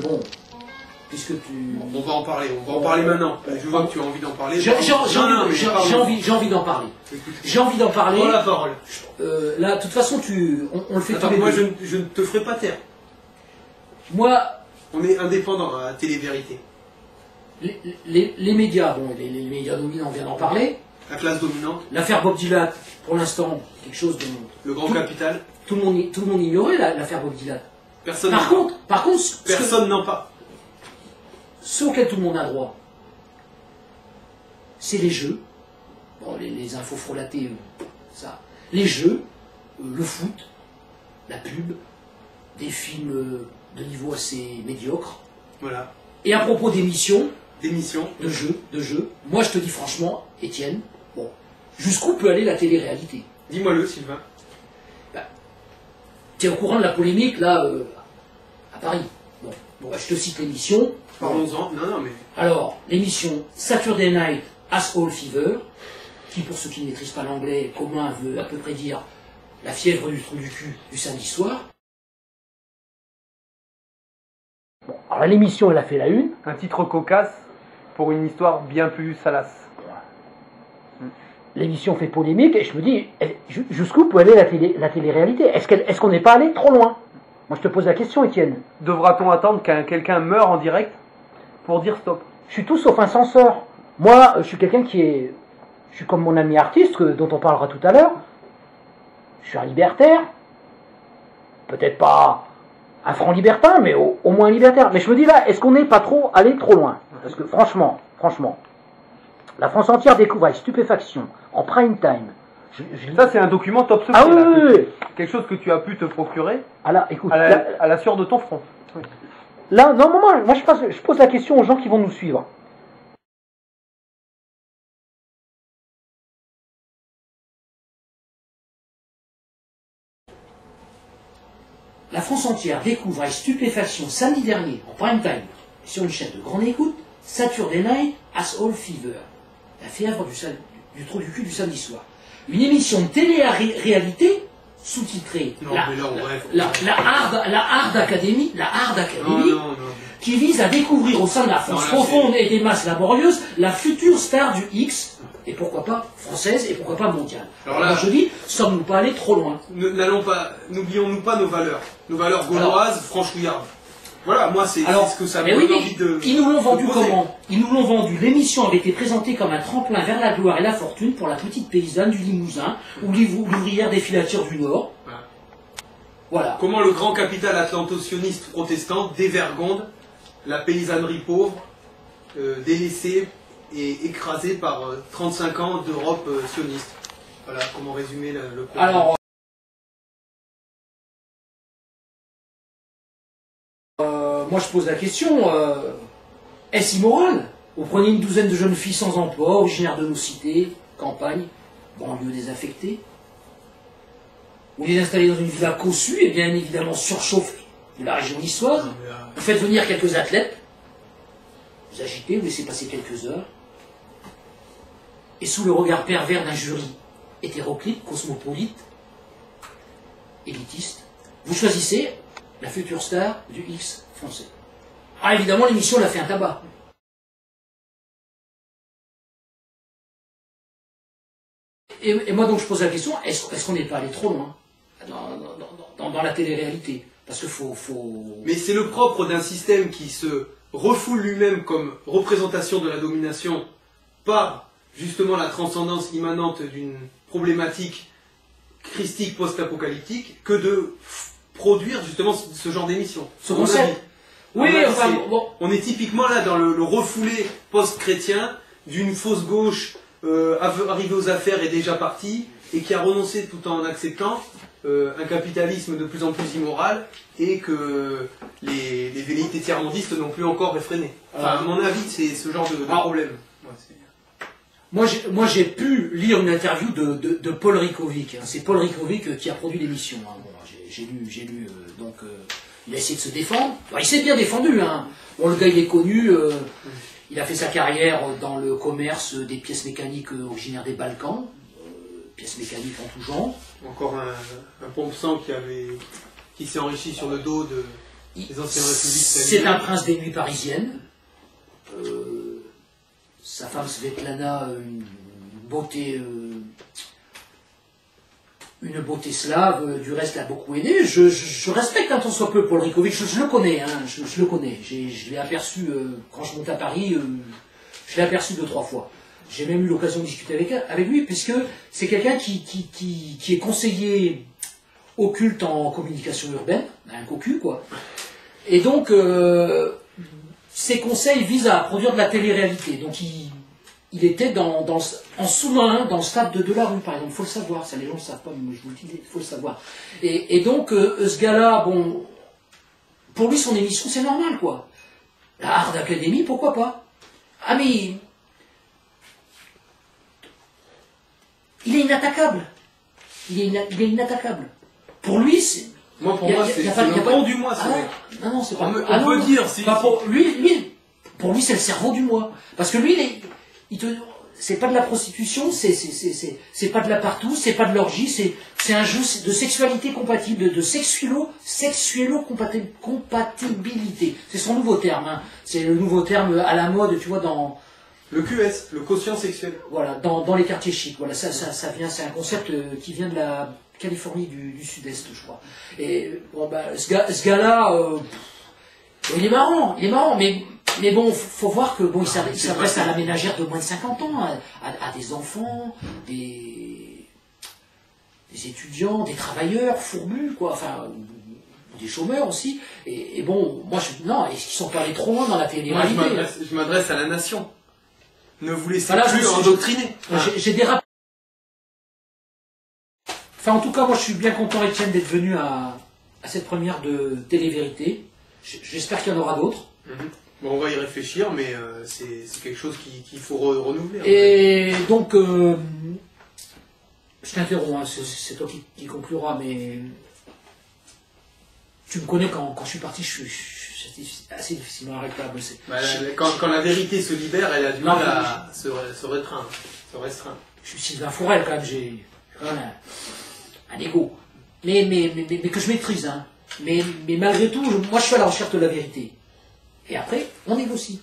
bon, puisque tu... On va en parler, maintenant. Je vois que tu as envie d'en parler. J'ai envie d'en parler. J'ai envie d'en parler. Prends la parole. Là, de toute façon, on le fait tous les moi, deux. je ne te ferai pas taire. Moi... On est indépendant à Télé-Vérité. Les médias, bon, les médias dominants, on vient d'en parler. La classe dominante. L'affaire Bob Dylan, pour l'instant, quelque chose de... Le grand capital. Tout le monde ignorait l'affaire Bob Dylan. Personne par contre, personne n'en parle. Ce auquel tout le monde a droit, c'est les jeux. Bon, les infos frelatées, ça. Les jeux, le foot, la pub, des films de niveau assez médiocre. Voilà. Et à propos d'émissions, de jeux, moi je te dis franchement, Étienne, bon, jusqu'où peut aller la télé-réalité? Dis-moi-le, Sylvain. Tu es au courant de la polémique, là, à Paris. Bon, je te cite l'émission. Parlons-en. Non, mais... Alors, l'émission Saturday Night Asshole Fever, qui, pour ceux qui ne maîtrisent pas l'anglais commun, veut à peu près dire la fièvre du trou du cul du samedi soir. Bon, alors l'émission, elle a fait la une. Un titre cocasse pour une histoire bien plus salace. L'émission fait polémique et je me dis, jusqu'où peut aller la télé-réalité? Est-ce qu'on n'est pas allé trop loin? Moi, je te pose la question, Étienne. Devra-t-on attendre qu'un quelqu'un meure en direct pour dire stop? Je suis tout sauf un censeur. Moi, je suis quelqu'un qui est... Je suis comme mon ami artiste, dont on parlera tout à l'heure. Je suis un libertaire. Peut-être pas un franc libertin, mais au moins un libertaire. Mais je me dis là, est-ce qu'on n'est pas allé trop loin? Parce que franchement, la France entière découvre avec stupéfaction, en prime time. Ça, c'est un document top secret. Ah oui. Quelque chose que tu as pu te procurer écoute, à la sueur de ton front. Oui. Là, non, moi je pose la question aux gens qui vont nous suivre. La France entière découvre avec stupéfaction samedi dernier, en prime time, sur une chaîne de grande écoute, Saturday Night Asshole Fever, la fièvre du trou du cul du samedi soir. Une émission de télé-réalité sous-titrée la Hard Academy, qui vise à découvrir au sein de la France profonde et des masses laborieuses la future star du X, et pourquoi pas française, et pourquoi pas mondiale. Alors là, je dis, sommes-nous pas allés trop loin? N'oublions-nous pas nos valeurs gauloises, franchouillardes. Voilà, moi c'est ce que ça me donne envie de... Ils nous l'ont vendu comment? Ils nous l'ont vendu. L'émission avait été présentée comme un tremplin vers la gloire et la fortune pour la petite paysanne du Limousin ou l'ouvrière des filatures du Nord. Voilà. Comment le grand capital atlanto-sioniste protestant dévergonde la paysannerie pauvre, délaissée et écrasée par 35 ans d'Europe sioniste. Voilà comment résumer le problème. Alors, moi je pose la question, est-ce immoral? Vous prenez une douzaine de jeunes filles sans emploi, originaires de nos cités, campagnes, banlieues désaffectées, vous les installez dans une villa cossue et bien évidemment surchauffée de la région niçoise, vous faites venir quelques athlètes, vous agitez, vous laissez passer quelques heures, et sous le regard pervers d'un jury hétéroclite, cosmopolite, élitiste, vous choisissez la future star du X français. Ah, évidemment, l'émission l'a fait un tabac. Et moi, donc, je pose la question, est-ce qu'on n'est pas allé trop loin dans la télé-réalité? Parce que faut... Mais c'est le propre d'un système qui se refoule lui-même comme représentation de la domination par, justement, la transcendance immanente d'une problématique christique post-apocalyptique que de produire justement ce genre d'émission. Ce concept. Oui, enfin, bon. On est typiquement là dans le refoulé post-chrétien d'une fausse gauche arrivée aux affaires et déjà partie, et qui a renoncé tout en acceptant un capitalisme de plus en plus immoral et que les velléités tiers-mondistes n'ont plus encore réfréné. Enfin, à mon avis, c'est ce genre de problème. Moi, j'ai pu lire une interview de Paul Rikovic. C'est Paul Rikovic qui a produit l'émission. Bon, j'ai lu donc il a essayé de se défendre. Alors, il s'est bien défendu. Bon, le gars, il est connu. Il a fait sa carrière dans le commerce des pièces mécaniques originaires des Balkans. Pièces mécaniques en tout genre. Encore un pompe-sang qui s'est enrichi sur le dos Les anciennes républiques. C'est un prince des nuits parisiennes. Sa femme Svetlana, une beauté slave, du reste a beaucoup aidé. Je respecte un tant soit peu Paul Ricovici, je le connais, hein, je le connais. Je l'ai aperçu quand je monte à Paris, je l'ai aperçu 2-3 fois. J'ai même eu l'occasion de discuter avec lui, puisque c'est quelqu'un qui est conseiller occulte en communication urbaine, un cocu quoi. Et donc, ses conseils visent à produire de la télé-réalité. Donc, il était en sous-marin dans le stade de Delarue, par exemple. Il faut le savoir, ça les gens ne le savent pas, mais moi je vous le dis, il faut le savoir. Et donc, ce gars-là, bon, pour lui, son émission, c'est normal, quoi. La Hard Academy, pourquoi pas? Ah, mais il est inattaquable. Il est inattaquable. Pour lui, c'est... Moi, pour moi, c'est le bon du mois, ce mec. Non, c'est pas... On peut dire, si... Pour lui, c'est le cerveau du mois. Parce que lui, c'est pas de la prostitution, c'est pas de la partout, c'est pas de l'orgie, c'est un jeu de sexualité compatible, de sexuelo-compatibilité. C'est son nouveau terme, hein. C'est le nouveau terme à la mode, tu vois, dans... Le QS, le quotient sexuel. Voilà, dans les quartiers chics. Voilà, ça vient, c'est un concept qui vient de la Californie du Sud-Est, je crois. Et bon, bah, ce gars-là, il est marrant, mais bon, faut voir que bon, il s'adresse à la ménagère de moins de 50 ans, à des enfants, des étudiants, des travailleurs fourbus, quoi, enfin, des chômeurs aussi. Et bon, moi, non, ils sont pas allés trop loin dans la télé-réalité. Moi, je m'adresse à la nation. Ne vous laissez voilà, plus endoctriner. J'ai des rapports. Enfin, en tout cas, moi, je suis bien content, Étienne, d'être venu à cette première de Télé-Vérité. J'espère qu'il y en aura d'autres. Bon, on va y réfléchir, mais c'est quelque chose qu'il faut renouveler. Et donc, je t'interromps, hein, c'est toi qui conclura, mais tu me connais, quand je suis parti, c'est assez difficilement arrêtable. Quand la vérité se libère, elle a du mal à se restreindre. Je suis Sylvain Fourel, quand même, j'ai un ego. Mais que je maîtrise, hein. Mais malgré tout, moi je suis à la recherche de la vérité. Et après, on négocie.